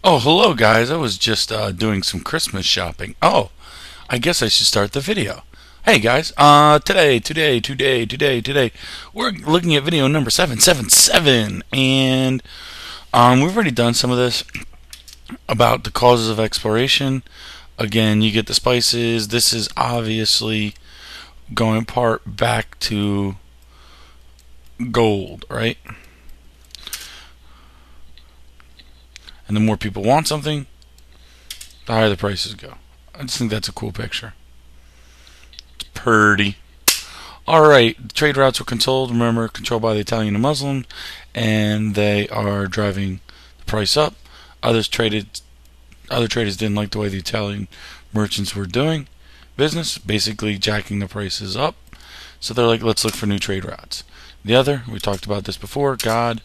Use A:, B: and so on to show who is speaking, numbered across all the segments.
A: Oh, hello guys. I was just doing some Christmas shopping. Oh, I guess I should start the video. Hey guys, today, we're looking at video number 777, and we've already done some of this about the causes of exploration. Again, you get the spices. This is obviously going part back to gold, right? And the more people want something, the higher the prices go. I just think that's a cool picture. It's pretty. Alright, trade routes were controlled, remember, controlled by the Italian and Muslim, and they are driving the price up. Other traders didn't like the way the Italian merchants were doing business, basically jacking the prices up. So they're like, let's look for new trade routes. The other, we talked about this before, God.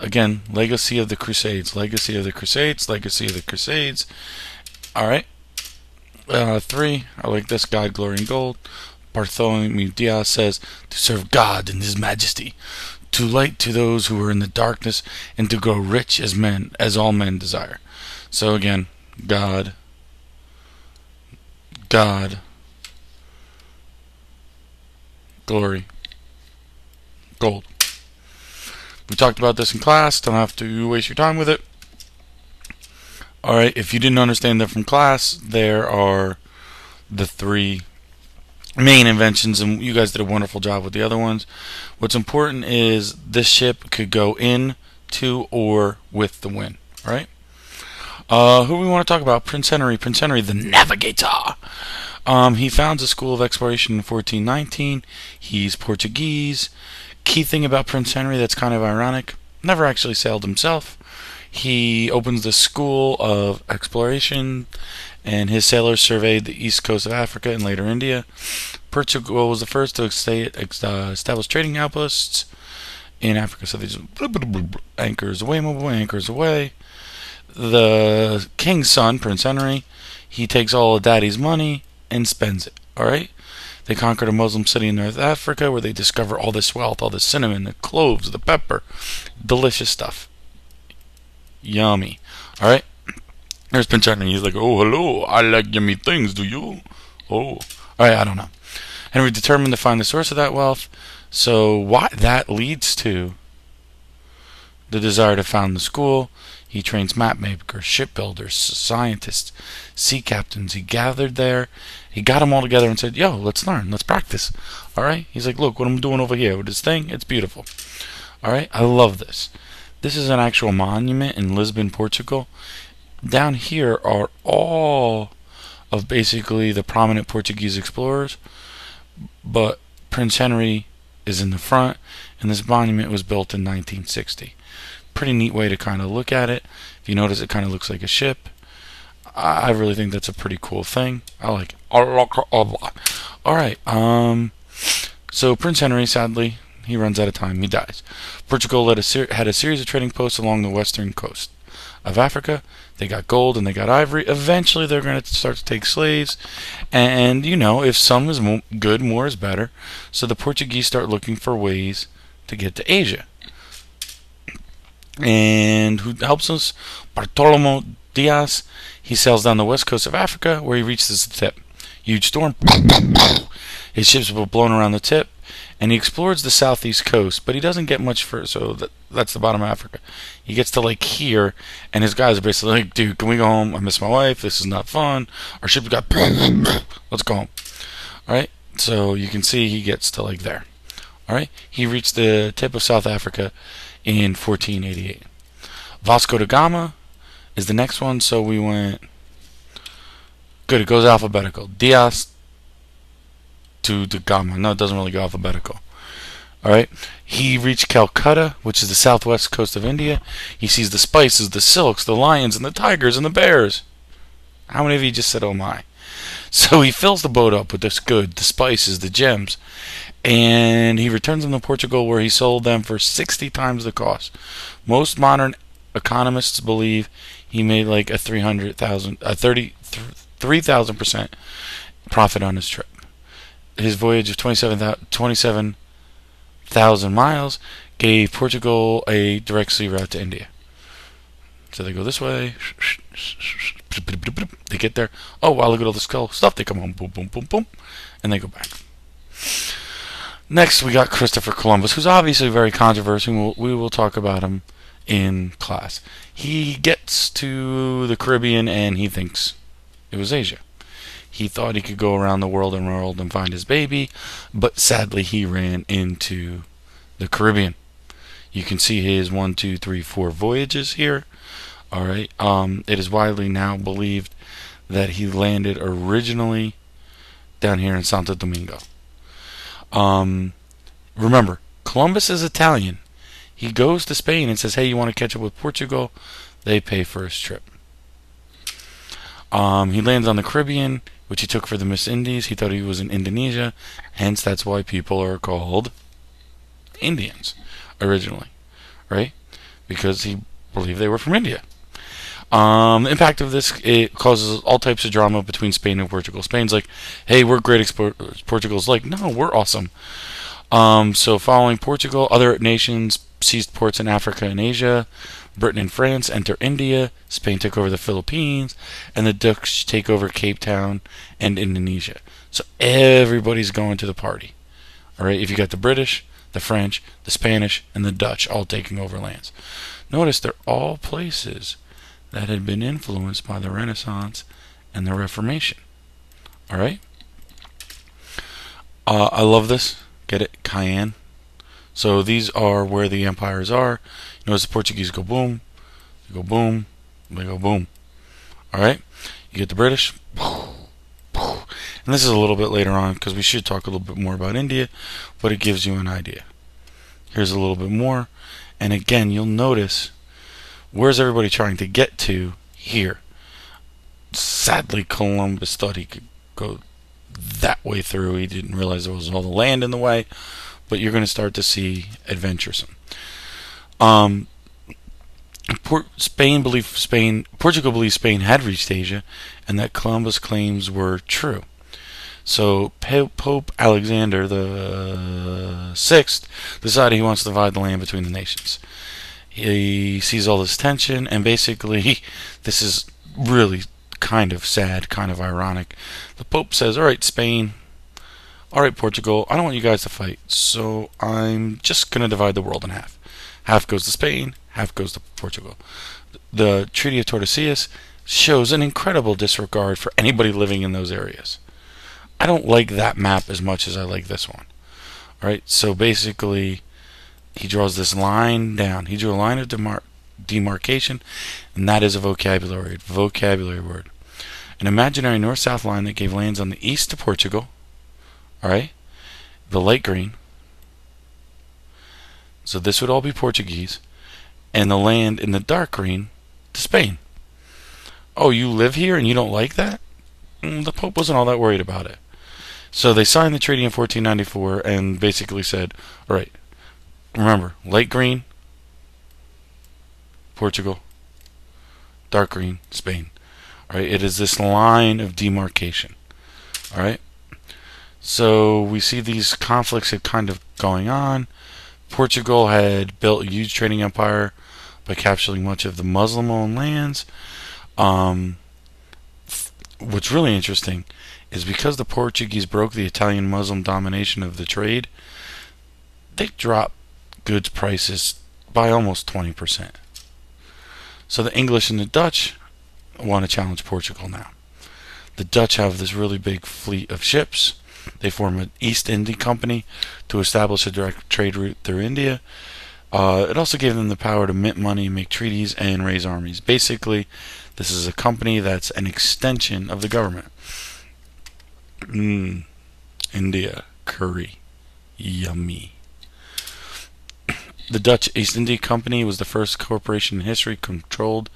A: Again, legacy of the Crusades, legacy of the Crusades, legacy of the Crusades. Alright. 3, I like this, God, glory, and gold. Bartolomeu Diaz says, to serve God in His majesty, to light to those who are in the darkness, and to grow rich as men, as all men desire. So again, God, glory, gold. We talked about this in class, don't have to waste your time with it. Alright, if you didn't understand that from class, there are the 3 main inventions, and you guys did a wonderful job with the other ones. What's important is this ship could go in, to, or with the wind. Alright? Who we want to talk about? Prince Henry the Navigator. He founds a school of exploration in 1419. He's Portuguese. Key thing about Prince Henry that's kind of ironic, never actually sailed himself. He opens the school of exploration, and his sailors surveyed the east coast of Africa and later India. Portugal was the first to establish trading outposts in Africa, so they just anchors away, mobile anchors away. The king's son, Prince Henry, he takes all of daddy's money and spends it. Alright? They conquered a Muslim city in North Africa where they discover all this wealth, all the cinnamon, the cloves, the pepper. Delicious stuff. Yummy. Alright? There's Prince Henry. He's like, oh, hello. I like yummy things, do you? Oh. Alright, I don't know. Henry determined to find the source of that wealth. So what that leads to the desire to found the school. He trains map makers, shipbuilders, scientists, sea captains. He gathered there. He got them all together and said, yo, let's learn. Let's practice. Alright? He's like, look what I'm doing over here with this thing. It's beautiful. Alright? I love this. This is an actual monument in Lisbon, Portugal. Down here are all of basically the prominent Portuguese explorers. But Prince Henry is in the front, and this monument was built in 1960. Pretty neat way to kind of look at it. If you notice, it kind of looks like a ship. I really think that's a pretty cool thing. I like it. Alright, so Prince Henry, sadly, he runs out of time. He dies. Portugal had a series of trading posts along the western coast of Africa. They got gold and they got ivory. Eventually, they're going to start to take slaves. And, you know, if some is good, more is better. So the Portuguese start looking for ways to get to Asia. And who helps us? Bartolomeu Diaz. He sails down the west coast of Africa where he reaches the tip. Huge storm. His ships were blown around the tip, and he explores the southeast coast, but he doesn't get much further. So that's the bottom of Africa. He gets to like here, and his guys are basically like, dude, can we go home? I miss my wife. This is not fun. Our ship got... Let's go home. Alright? So you can see he gets to like there. Alright? He reached the tip of South Africa in 1488. Vasco da Gama is the next one, so we went... Good, it goes alphabetical. Diaz to da Gama. No, it doesn't really go alphabetical. Alright? He reached Calcutta, which is the southwest coast of India. He sees the spices, the silks, the lions, and the tigers, and the bears. How many of you just said, oh my? So he fills the boat up with this good, the spices, the gems, and he returns them to Portugal where he sold them for 60 times the cost. Most modern economists believe he made like a 3,000% profit on his trip. His voyage of 27,000 miles gave Portugal a direct sea route to India. So they go this way. They get there. Oh, wow, look at all this cool stuff. They come home. Boom, boom, boom, boom. And they go back. Next, we got Christopher Columbus, who's obviously very controversial. We will talk about him in class. He gets to the Caribbean and he thinks it was Asia. He thought he could go around the world and find his baby, but sadly he ran into the Caribbean. You can see his 1, 2, 3, 4 voyages here. All right. It is widely now believed that he landed originally down here in Santo Domingo. Remember, Columbus is Italian. He goes to Spain and says, hey, you want to catch up with Portugal? They pay for his trip. He lands on the Caribbean, which he took for the Miss Indies. He thought he was in Indonesia. Hence, that's why people are called Indians originally, right? Because he believed they were from India. The impact of this, it causes all types of drama between Spain and Portugal. Spain's like, hey, we're great explorers. Portugal's like, no, we're awesome. So following Portugal, other nations seized ports in Africa and Asia. Britain and France enter India. Spain took over the Philippines. And the Dutch take over Cape Town and Indonesia. So everybody's going to the party. All right, if you got the British, the French, the Spanish, and the Dutch all taking over lands. Notice they're all places that had been influenced by the Renaissance and the Reformation. All right? I love this. Get it? Cayenne. So these are where the empires are. Notice the Portuguese go boom, they go boom, they go boom. All right? You get the British. And this is a little bit later on because we should talk a little bit more about India, but it gives you an idea. Here's a little bit more. And again, you'll notice, where's everybody trying to get to here? Sadly, Columbus thought he could go that way through. He didn't realize there was all the land in the way, but you're going to start to see adventuresome. Portugal believes Spain had reached Asia, and that Columbus' claims were true. So Pope Alexander the Sixth decided he wants to divide the land between the nations. He sees all this tension, and basically, this is really kind of sad, kind of ironic. The Pope says, all right, Spain, all right, Portugal, I don't want you guys to fight, so I'm just going to divide the world in half. Half goes to Spain, half goes to Portugal. The Treaty of Tordesillas shows an incredible disregard for anybody living in those areas. I don't like that map as much as I like this one. All right, so basically, he draws this line down. He drew a line of demarcation, and that is a vocabulary word. An imaginary north-south line that gave lands on the east to Portugal, all right, the light green. So this would all be Portuguese, and the land in the dark green to Spain. Oh, you live here and you don't like that? The Pope wasn't all that worried about it. So they signed the treaty in 1494 and basically said, all right, remember, light green, Portugal, dark green, Spain. All right, it is this line of demarcation. All right, so we see these conflicts are kind of going on. Portugal had built a huge trading empire by capturing much of the Muslim-owned lands. What's really interesting is because the Portuguese broke the Italian Muslim domination of the trade, they dropped goods prices by almost 20%. So the English and the Dutch want to challenge Portugal now. The Dutch have this really big fleet of ships. They form an East India Company to establish a direct trade route through India. It also gave them the power to mint money, make treaties, and raise armies. Basically, this is a company that's an extension of the government. India curry, yummy. The Dutch East India Company was the first corporation in history controlled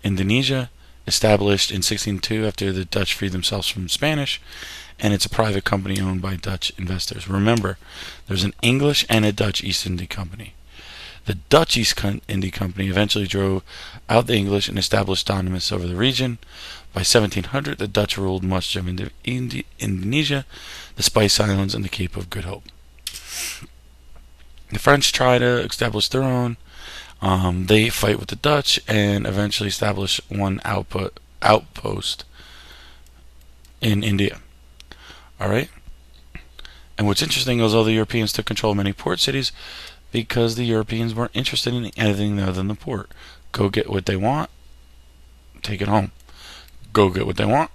A: Indonesia, established in 1602 after the Dutch freed themselves from Spanish, and it's a private company owned by Dutch investors. Remember, there's an English and a Dutch East India Company. The Dutch East India Company eventually drove out the English and established dominance over the region. By 1700, the Dutch ruled much of Indonesia, the Spice Islands, and the Cape of Good Hope. The French tried to establish their own. They fight with the Dutch and eventually establish one outpost in India. All right. And what's interesting is all the Europeans took control of many port cities because the Europeans weren't interested in anything other than the port. Go get what they want, take it home. Go get what they want,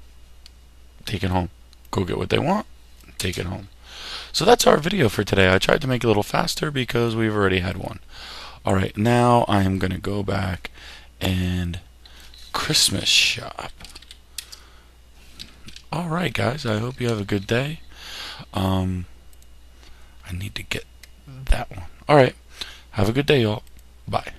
A: take it home. Go get what they want, take it home. So that's our video for today. I tried to make it a little faster because we've already had one. Alright, now I'm going to go back and Christmas shop. Alright guys, I hope you have a good day. I need to get that one. Alright, have a good day y'all. Bye.